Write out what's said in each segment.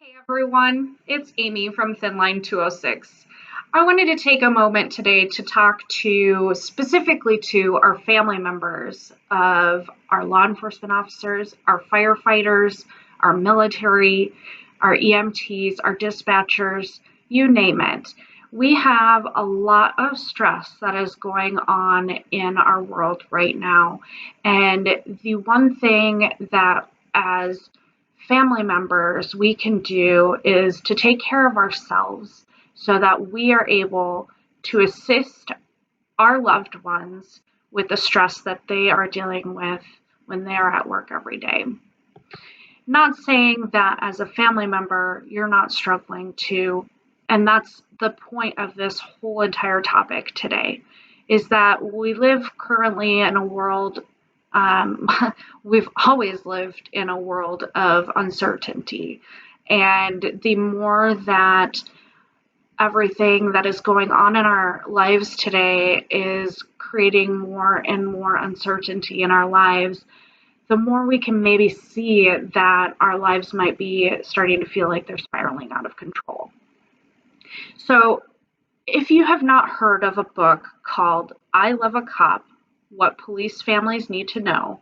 Hey everyone, it's Amy from Thinline 206. I wanted to take a moment today to talk to specifically to our family members of our law enforcement officers, our firefighters, our military, our EMTs, our dispatchers, you name it. We have a lot of stress that is going on in our world right now. And the one thing that as family members we can do is to take care of ourselves so that we are able to assist our loved ones with the stress that they are dealing with when they are at work every day. Not saying that as a family member you're not struggling too, and that's the point of this whole entire topic today, is that we live currently in a world, um, we've always lived in a world of uncertainty. And the more that everything that is going on in our lives today is creating more and more uncertainty in our lives, the more we can maybe see that our lives might be starting to feel like they're spiraling out of control. So, if you have not heard of a book called I Love a Cop: What Police Families Need to Know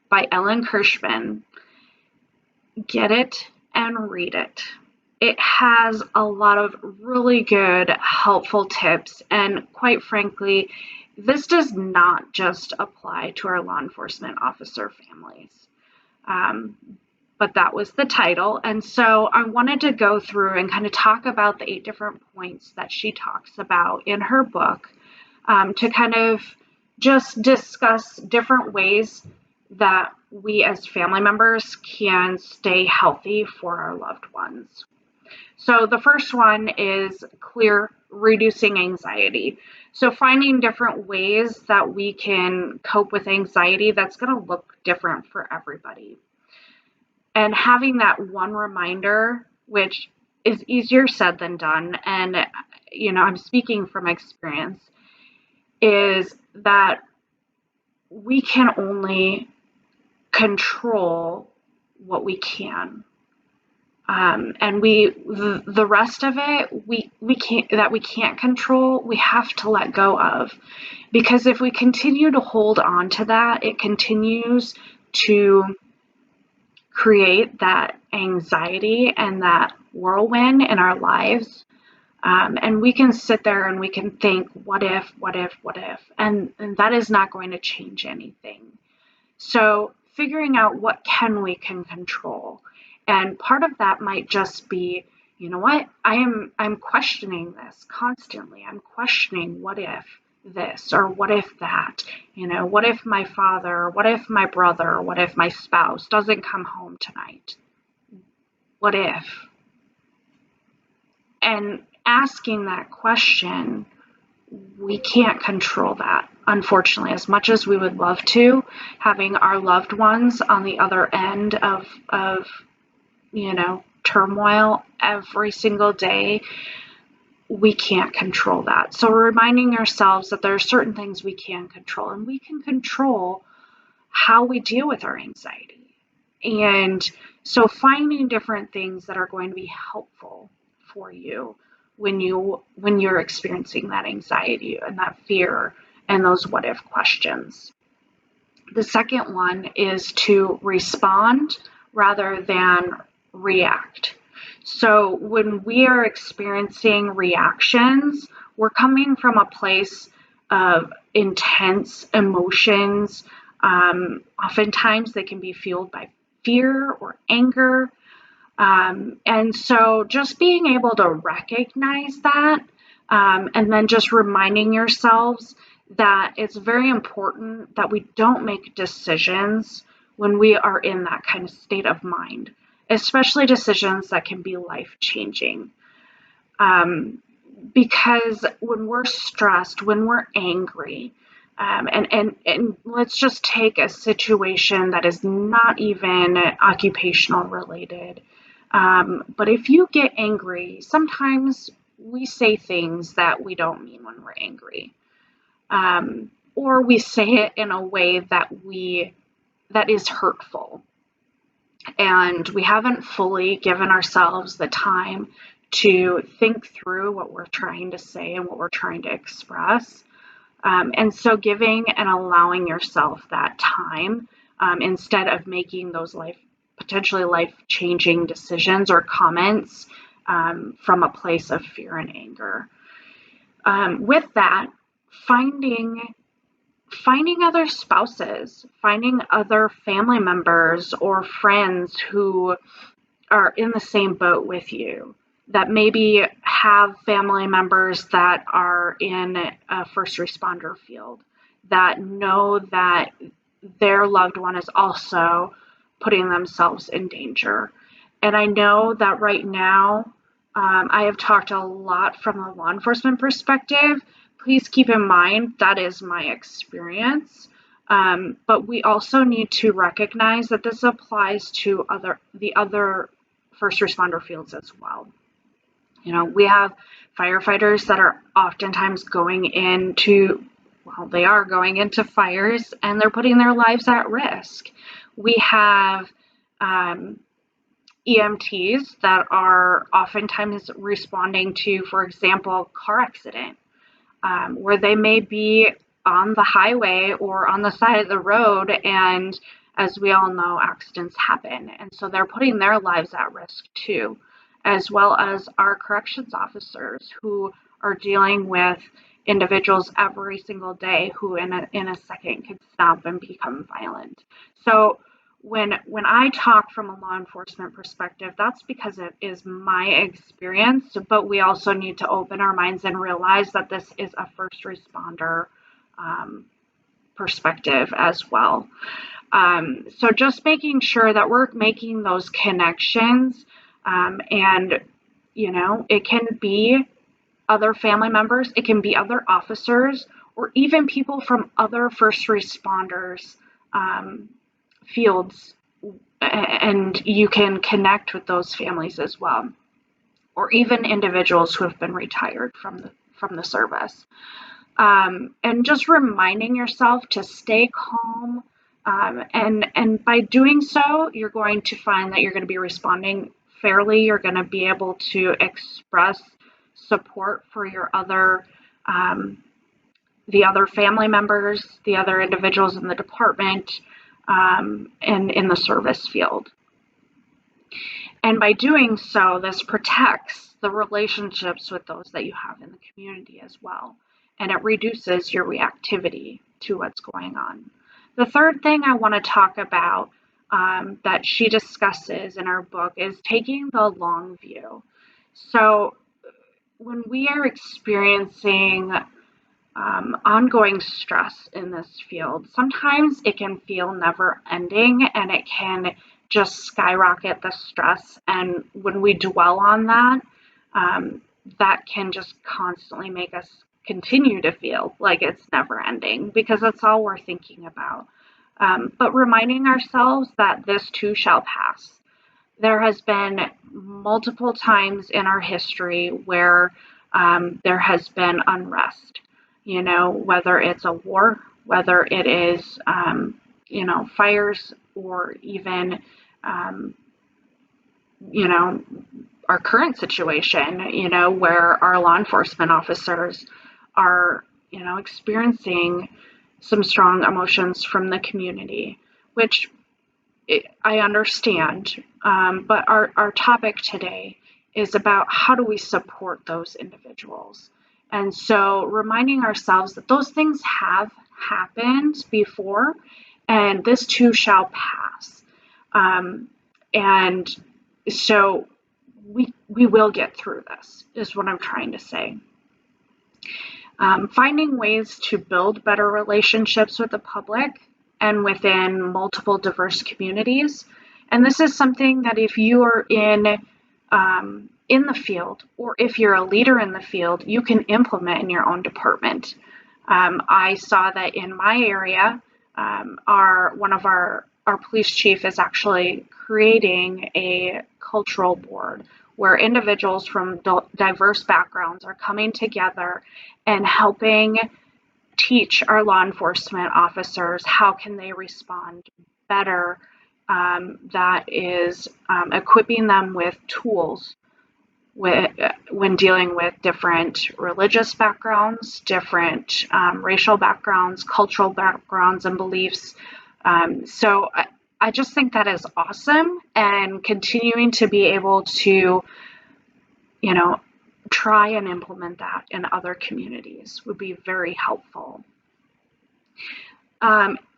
by Ellen Kirschman, get it and read it. It has a lot of really good, helpful tips, and quite frankly, this does not just apply to our law enforcement officer families. Um, but that was the title. And so I wanted to go through and kind of talk about the 8 different points that she talks about in her book, to kind of just discuss different ways that we as family members can stay healthy for our loved ones. So the first one is reducing anxiety. So finding different ways that we can cope with anxiety that's going to look different for everybody. And having that one reminder, which is easier said than done, and I'm speaking from experience, is that we can only control what we can. And the rest of it, we can't control, we have to let go of, because if we continue to hold on to that, it continues to create that anxiety and that whirlwind in our lives. And we can sit there and we can think, what if, what if, what if? And that is not going to change anything. So figuring out what we can control. And part of that might just be, you know what, I'm questioning this constantly. I'm questioning what if this or what if that, what if my father, what if my brother, what if my spouse doesn't come home tonight? What if? And asking that question, we can't control that. Unfortunately, as much as we would love to, having our loved ones on the other end of turmoil every single day, we can't control that. So we're reminding ourselves that there are certain things we can control, and we can control how we deal with our anxiety. And so finding different things that are going to be helpful for you when you're experiencing that anxiety and that fear and those what if questions. The second one is to respond rather than react. So when we are experiencing reactions, we're coming from a place of intense emotions. Oftentimes they can be fueled by fear or anger. And so just being able to recognize that, and then just reminding yourselves that it's very important that we don't make decisions when we are in that kind of state of mind, especially decisions that can be life-changing. Because when we're stressed, when we're angry, and let's just take a situation that is not even occupational related. But if you get angry, sometimes we say things that we don't mean when we're angry. Or we say it in a way that is hurtful. And we haven't fully given ourselves the time to think through what we're trying to say and what we're trying to express. And so giving and allowing yourself that time instead of making those potentially life-changing decisions or comments from a place of fear and anger. With that, finding other spouses, finding other family members or friends who are in the same boat with you, that maybe have family members that are in a first responder field, that know that their loved one is also putting themselves in danger. And I know that right now, I have talked a lot from a law enforcement perspective. Please keep in mind that is my experience. But we also need to recognize that this applies to the other first responder fields as well. You know, we have firefighters that are oftentimes going into, well, they are going into fires and they're putting their lives at risk. We have EMTs that are oftentimes responding to, for example, car accident, where they may be on the highway or on the side of the road, and as we all know, accidents happen, and so they're putting their lives at risk too, as well as our corrections officers who are dealing with individuals every single day who in a second could stop and become violent. So when I talk from a law enforcement perspective, that's because it is my experience, but we also need to open our minds and realize that this is a first responder perspective as well. So just making sure that we're making those connections, and you know, it can be other family members, it can be other officers, or even people from other first responders fields, and you can connect with those families as well, or even individuals who have been retired from the service. And just reminding yourself to stay calm, and by doing so, you're going to find that you're going to be responding fairly. You're going to be able to express support for your other the other family members, the other individuals in the department, and in the service field. And by doing so, this protects the relationships with those that you have in the community as well. And it reduces your reactivity to what's going on. The third thing I want to talk about that she discusses in her book is taking the long view. So when we are experiencing ongoing stress in this field, sometimes it can feel never ending and it can just skyrocket the stress. And when we dwell on that, that can just constantly make us continue to feel like it's never ending because that's all we're thinking about. But reminding ourselves that this too shall pass. There has been multiple times in our history where there has been unrest, you know, whether it's a war, whether it is, you know, fires, or even, you know, our current situation, you know, where our law enforcement officers are, you know, experiencing some strong emotions from the community, which I understand. But our topic today is about how do we support those individuals. And so reminding ourselves that those things have happened before and this too shall pass. And so we will get through this, is what I'm trying to say. Finding ways to build better relationships with the public and within multiple diverse communities. And this is something that if you are in the field, or if you're a leader in the field, you can implement in your own department. I saw that in my area, one of our police chief is actually creating a cultural board where individuals from diverse backgrounds are coming together and helping teach our law enforcement officers how can they respond better that is equipping them with tools when dealing with different religious backgrounds, different racial backgrounds, cultural backgrounds, and beliefs. So I just think that is awesome, and continuing to be able to, try and implement that in other communities would be very helpful.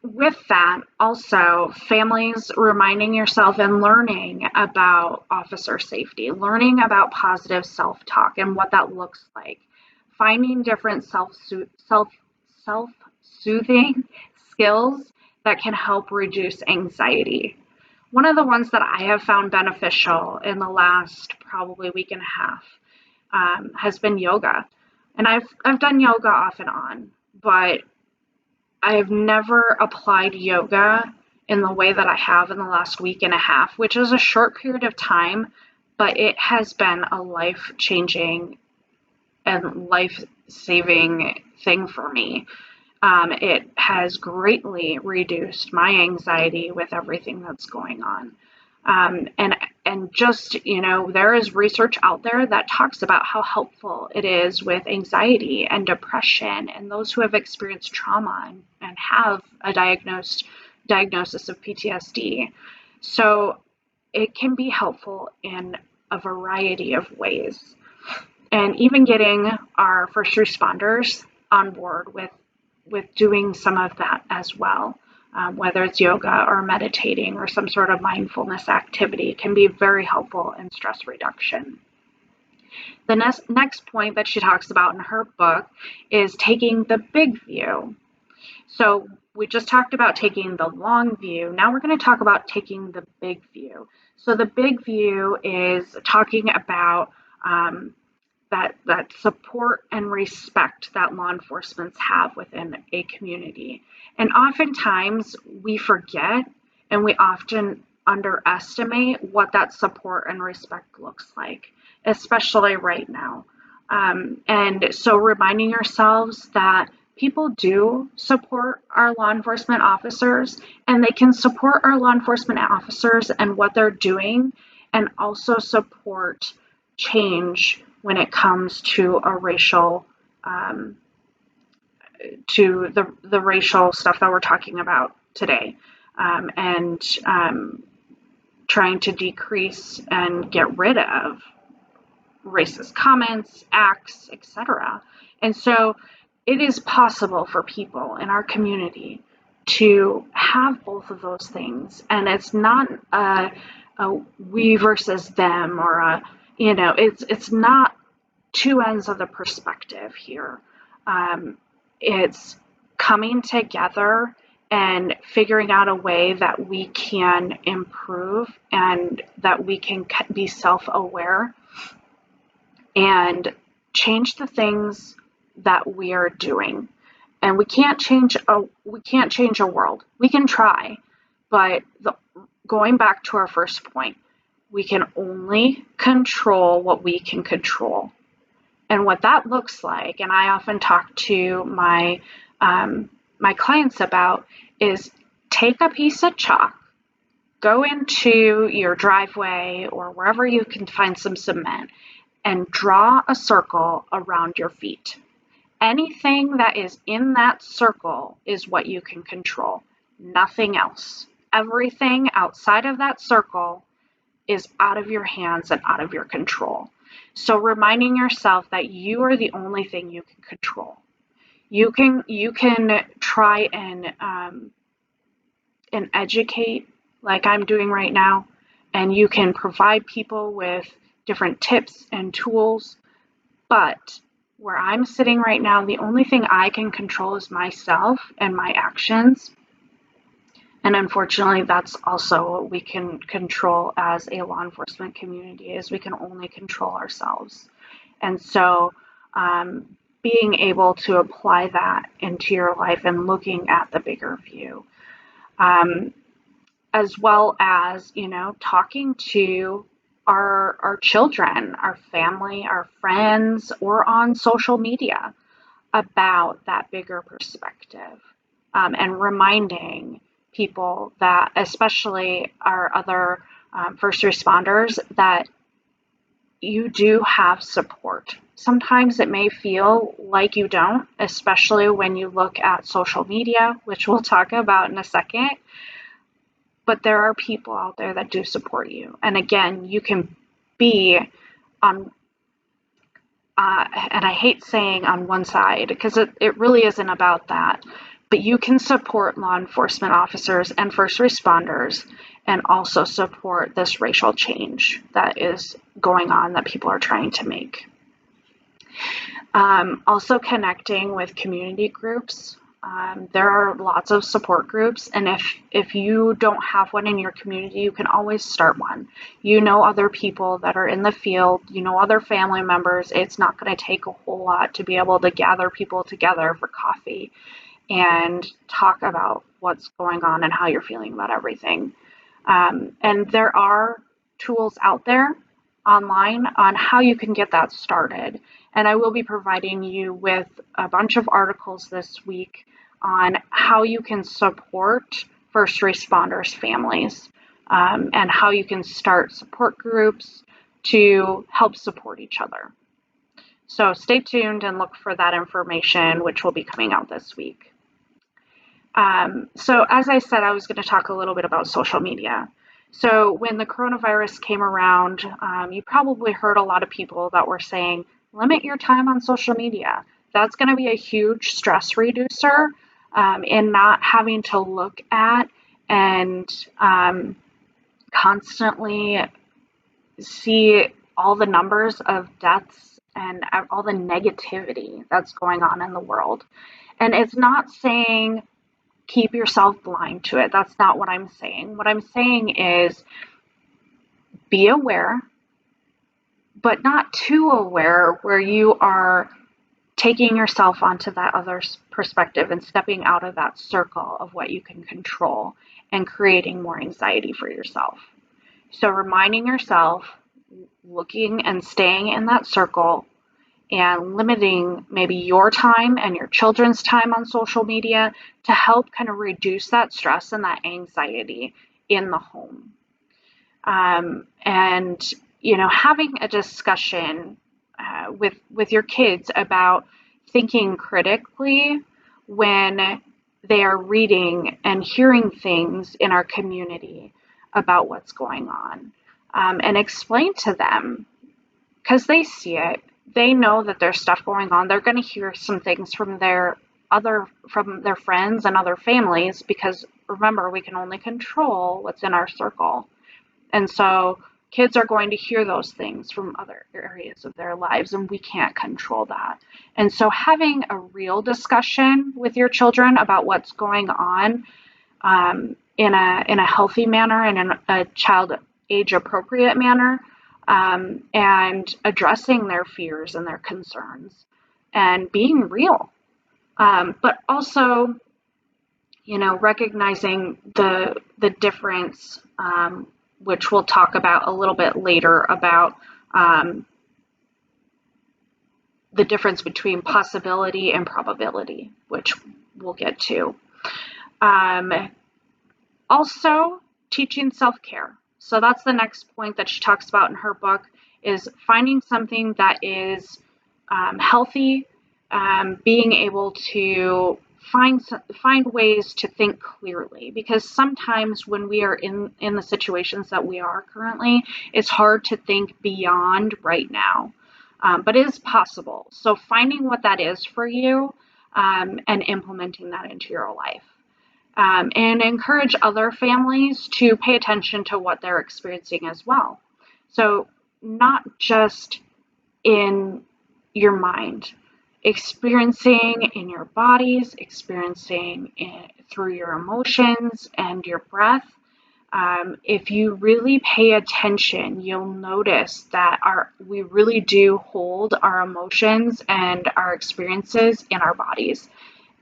With that, also, families reminding yourself and learning about officer safety, learning about positive self-talk and what that looks like, finding different self-soothing skills that can help reduce anxiety. One of the ones that I have found beneficial in the last probably week and a half has been yoga. And I've done yoga off and on, but I've never applied yoga in the way that I have in the last week and a half, which is a short period of time, but it has been a life-changing and life-saving thing for me. It has greatly reduced my anxiety with everything that's going on. And just, there is research out there that talks about how helpful it is with anxiety and depression and those who have experienced trauma and have a diagnosis of PTSD. So it can be helpful in a variety of ways. And even getting our first responders on board with doing some of that as well. Whether it's yoga or meditating or some sort of mindfulness activity, can be very helpful in stress reduction. The next point that she talks about in her book is taking the big view. So we just talked about taking the long view. Now we're going to talk about taking the big view. So the big view is talking about that support and respect that law enforcement have within a community. And oftentimes we forget and we often underestimate what that support and respect looks like, especially right now. And so reminding yourselves that people do support our law enforcement officers, and they can support our law enforcement officers and what they're doing, and also support change when it comes to a racial, to the racial stuff that we're talking about today, and trying to decrease and get rid of racist comments, acts, etc. And so it is possible for people in our community to have both of those things, and it's not a we versus them, or it's not two ends of the perspective here. It's coming together and figuring out a way that we can improve and that we can be self-aware and change the things that we are doing. And we can't change a world. We can try, but going back to our first point, we can only control what we can control. And what that looks like, and I often talk to my clients about, is take a piece of chalk, go into your driveway or wherever you can find some cement, and draw a circle around your feet. Anything that is in that circle is what you can control, nothing else. Everything outside of that circle is out of your hands and out of your control. So reminding yourself that you are the only thing you can control. You can try and educate, like I'm doing right now, and you can provide people with different tips and tools. But where I'm sitting right now, the only thing I can control is myself and my actions. And unfortunately, that's also what we can control as a law enforcement community, is we can only control ourselves. And so being able to apply that into your life and looking at the bigger view, as well as, talking to our children, our family, our friends, or on social media about that bigger perspective, and reminding people that, especially our other first responders, that you do have support. Sometimes it may feel like you don't, especially when you look at social media, which we'll talk about in a second. But there are people out there that do support you. And again, you can be on, and I hate saying on one side, because it really isn't about that, but you can support law enforcement officers and first responders and also support this racial change that is going on that people are trying to make. Also connecting with community groups. There are lots of support groups, and if you don't have one in your community, you can always start one. You know other people that are in the field, you know other family members. It's not going to take a whole lot to be able to gather people together for coffee and talk about what's going on and how you're feeling about everything. And there are tools out there online on how you can get that started. And I will be providing you with a bunch of articles this week on how you can support first responders' families, and how you can start support groups to help support each other. So stay tuned and look for that information, which will be coming out this week. So as I said, I was going to talk a little bit about social media. So when the coronavirus came around, you probably heard a lot of people that were saying, limit your time on social media. That's going to be a huge stress reducer in not having to look at and constantly see all the numbers of deaths and all the negativity that's going on in the world. And it's not saying keep yourself blind to it. That's not what I'm saying. What I'm saying is be aware, but not too aware where you are taking yourself onto that other perspective and stepping out of that circle of what you can control and creating more anxiety for yourself. So reminding yourself, looking and staying in that circle and limiting maybe your time and your children's time on social media to help kind of reduce that stress and that anxiety in the home. And, you know, having a discussion with your kids about thinking critically when they are reading and hearing things in our community about what's going on, and explain to them, because they see it. They know that there's stuff going on. They're going to hear some things from their friends and other families, because remember, we can only control what's in our circle. And so kids are going to hear those things from other areas of their lives, and we can't control that. And so having a real discussion with your children about what's going on in a healthy manner and in a child age appropriate manner, and addressing their fears and their concerns and being real, but also, you know, recognizing the difference, which we'll talk about a little bit later, about the difference between possibility and probability, which we'll get to. Also, teaching self-care. So that's the next point that she talks about in her book, is finding something that is healthy, being able to find ways to think clearly, because sometimes when we are in the situations that we are currently, it's hard to think beyond right now, but it is possible. So finding what that is for you, and implementing that into your life. And encourage other families to pay attention to what they're experiencing as well. So not just in your mind, experiencing in your bodies, experiencing through your emotions and your breath. If you really pay attention, you'll notice that we really do hold our emotions and our experiences in our bodies.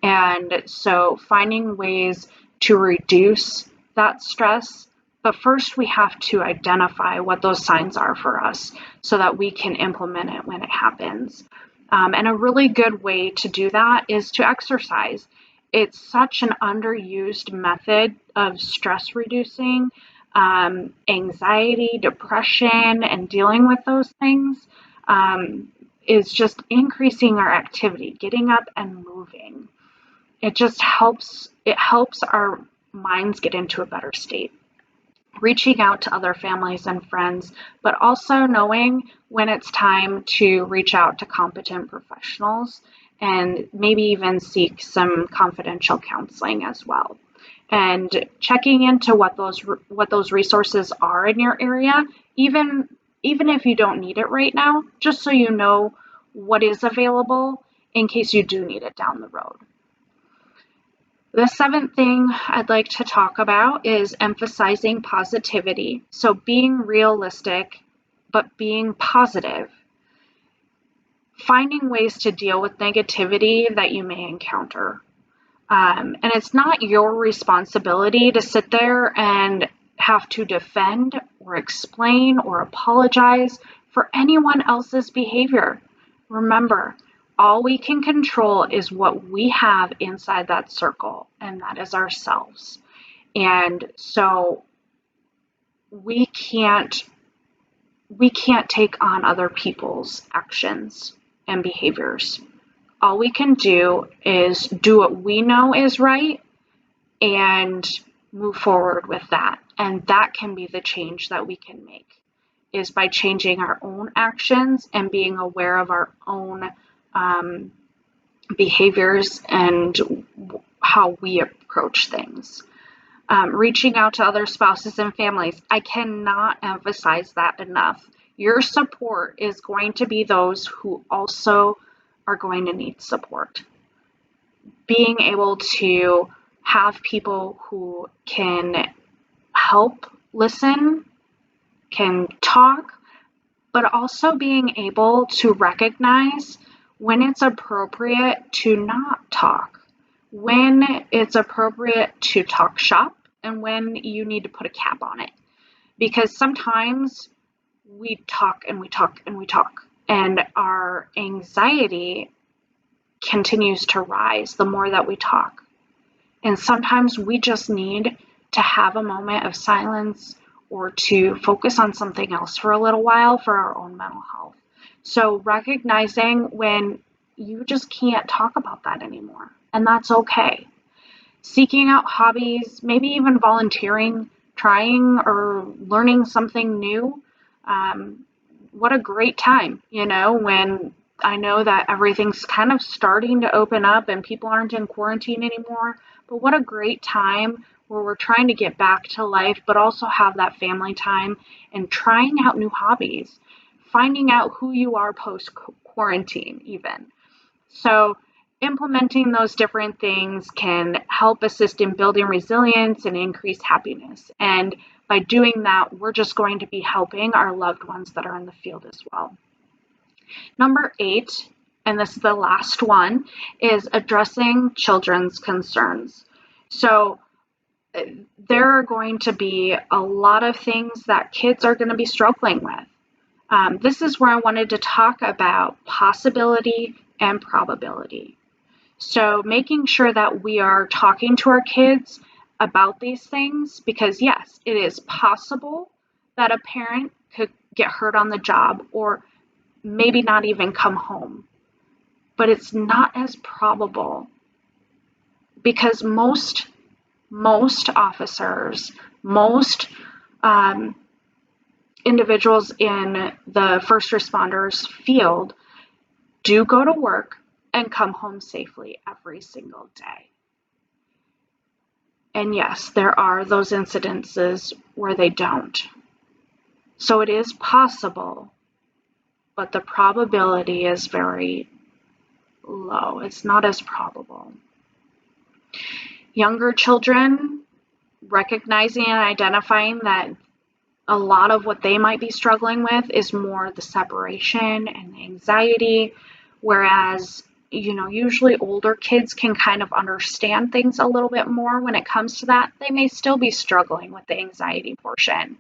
And so finding ways to reduce that stress, but first we have to identify what those signs are for us so that we can implement it when it happens. And a really good way to do that is to exercise. it's such an underused method of stress reducing, anxiety, depression, and dealing with those things, is just increasing our activity, getting up and moving. It helps our minds get into a better state. Reaching out to other families and friends, but also knowing when it's time to reach out to competent professionals and maybe even seek some confidential counseling as well. And checking into what those resources are in your area, even if you don't need it right now, just so you know what is available in case you do need it down the road. The seventh thing I'd like to talk about is emphasizing positivity. So being realistic, but being positive. Finding ways to deal with negativity that you may encounter. And it's not your responsibility to sit there and have to defend or explain or apologize for anyone else's behavior. Remember, all we can control is what we have inside that circle, and that is ourselves. And so we can't take on other people's actions and behaviors. All we can do is do what we know is right and move forward with that. And that can be the change that we can make, is by changing our own actions and being aware of our own behaviors and how we approach things. Reaching out to other spouses and families. I cannot emphasize that enough. Your support is going to be those who also are going to need support. Being able to have people who can help listen, can talk, but also being able to recognize when it's appropriate to not talk, when it's appropriate to talk shop, and when you need to put a cap on it. Because sometimes we talk and we talk and we talk, and our anxiety continues to rise the more that we talk. And sometimes we just need to have a moment of silence or to focus on something else for a little while for our own mental health. So recognizing when you just can't talk about that anymore, and that's okay. Seeking out hobbies, maybe even volunteering, trying or learning something new. What a great time, when I know that everything's kind of starting to open up and people aren't in quarantine anymore. But what a great time where we're trying to get back to life, but also have that family time and trying out new hobbies, finding out who you are post-quarantine even. So implementing those different things can help assist in building resilience and increase happiness. And by doing that, we're just going to be helping our loved ones that are in the field as well. Number 8, and this is the last one, is addressing children's concerns. So there are going to be a lot of things that kids are going to be struggling with. This is where I wanted to talk about possibility and probability. So making sure that we are talking to our kids about these things, because yes, it is possible that a parent could get hurt on the job or maybe not even come home, but it's not as probable, because most officers, most individuals in the first responders field do go to work and come home safely every single day. And yes, there are those incidences where they don't. So it is possible, but the probability is very low. It's not as probable. Younger children, recognizing and identifying that a lot of what they might be struggling with is more the separation and the anxiety, whereas, usually older kids can kind of understand things a little bit more when it comes to that. They may still be struggling with the anxiety portion.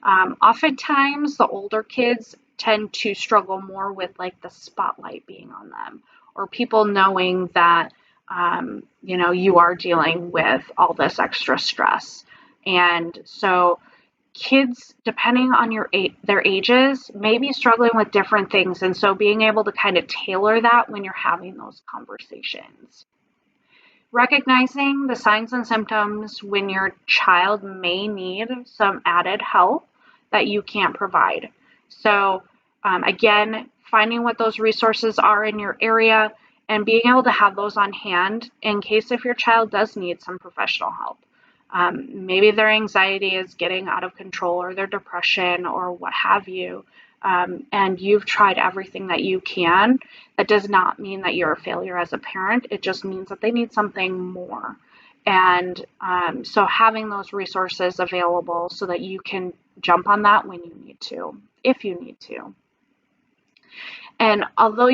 Oftentimes, the older kids tend to struggle more with like the spotlight being on them, or people knowing that you are dealing with all this extra stress. And so kids, depending on their ages, may be struggling with different things. And so being able to kind of tailor that when you're having those conversations. Recognizing the signs and symptoms when your child may need some added help that you can't provide. So, again, finding what those resources are in your area and being able to have those on hand in case if your child does need some professional help. Maybe their anxiety is getting out of control, or their depression, or what have you. And you've tried everything that you can. That does not mean that you're a failure as a parent. It just means that they need something more. And so having those resources available so that you can jump on that when you need to, if you need to. And although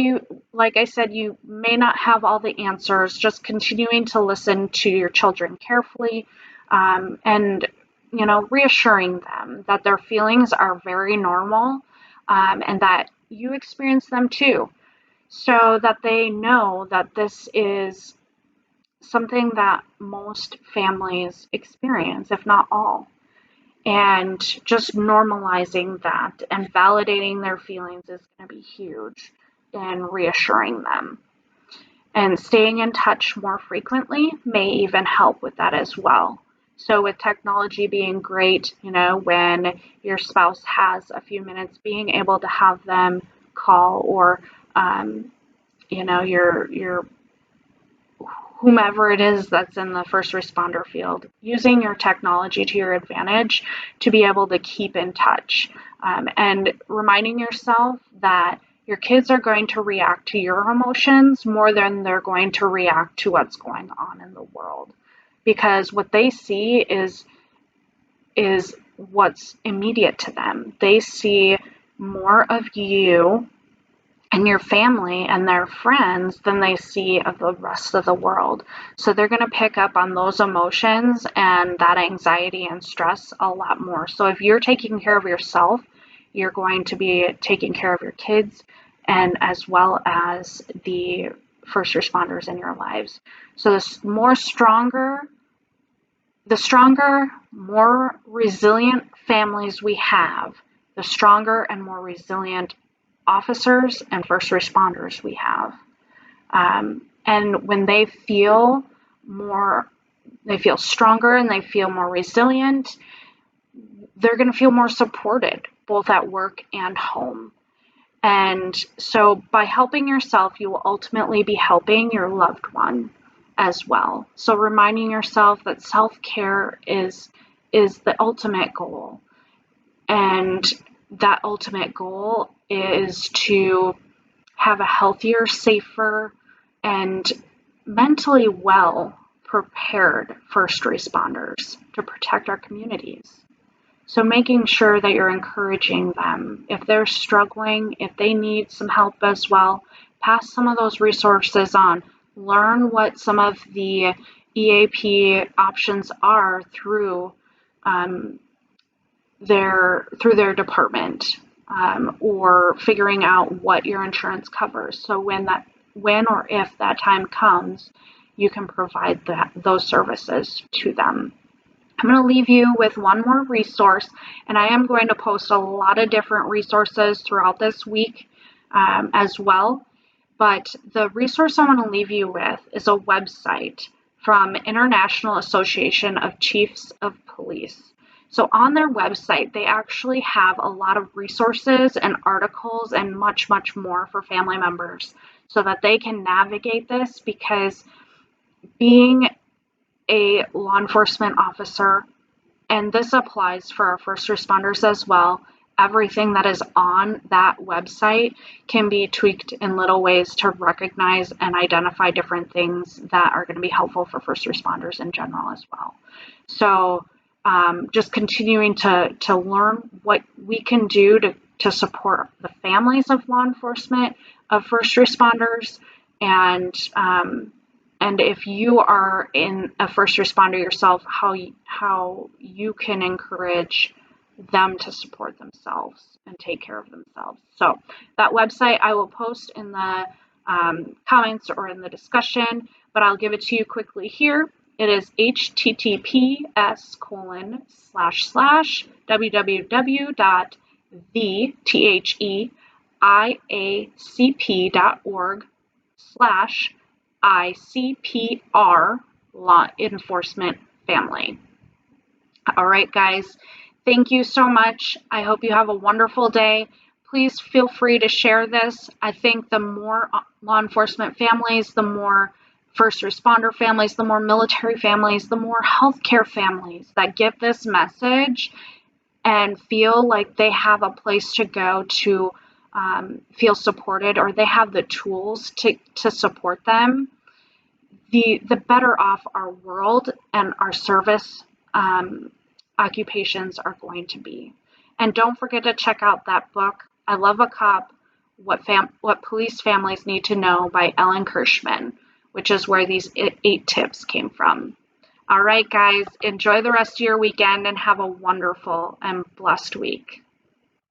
like I said, you may not have all the answers, just continuing to listen to your children carefully, and, reassuring them that their feelings are very normal, and that you experience them too, so that they know that this is something that most families experience, if not all. And just normalizing that and validating their feelings is going to be huge in reassuring them. And staying in touch more frequently may even help with that as well. So with technology being great, when your spouse has a few minutes, being able to have them call, or, your whomever it is that's in the first responder field, using your technology to your advantage to be able to keep in touch, and reminding yourself that your kids are going to react to your emotions more than they're going to react to what's going on in the world, because what they see is what's immediate to them. They see more of you and your family and their friends than they see of the rest of the world. So they're going to pick up on those emotions and that anxiety and stress a lot more. So if you're taking care of yourself, you're going to be taking care of your kids, and as well as the first responders in your lives. So the stronger, more resilient families we have, the stronger and more resilient officers and first responders we have. And when they feel stronger and they feel more resilient, they're going to feel more supported, both at work and home. And so by helping yourself, you will ultimately be helping your loved one as well. So reminding yourself that self-care is the ultimate goal. And that ultimate goal is to have a healthier, safer, and mentally well prepared first responders to protect our communities. So making sure that you're encouraging them. If they're struggling, if they need some help as well, pass some of those resources on. Learn what some of the EAP options are through their department, or figuring out what your insurance covers. So when or if that time comes, you can provide those services to them. I'm going to leave you with one more resource, and I am going to post a lot of different resources throughout this week as well. But the resource I want to leave you with is a website from International Association of Chiefs of Police. So on their website, they actually have a lot of resources and articles and much, much more for family members so that they can navigate this, because being a law enforcement officer, and this applies for our first responders as well, everything that is on that website can be tweaked in little ways to recognize and identify different things that are going to be helpful for first responders in general as well. So just continuing to learn what we can do to support the families of law enforcement, of first responders, and if you are in a first responder yourself, how you can encourage them to support themselves and take care of themselves. So that website I will post in the comments or in the discussion, but I'll give it to you quickly here. It is https://www.theacp.org/ICPR law enforcement family. All right, guys, thank you so much. I hope you have a wonderful day. Please feel free to share this. I think the more law enforcement families, the more first responder families, the more military families, the more healthcare families that get this message and feel like they have a place to go to feel supported, or they have the tools to support them, the better off our world and our service occupations are going to be. And don't forget to check out that book, I Love a Cop, What Police Families Need to Know by Ellen Kirschman, which is where these 8 tips came from. All right, guys, enjoy the rest of your weekend and have a wonderful and blessed week.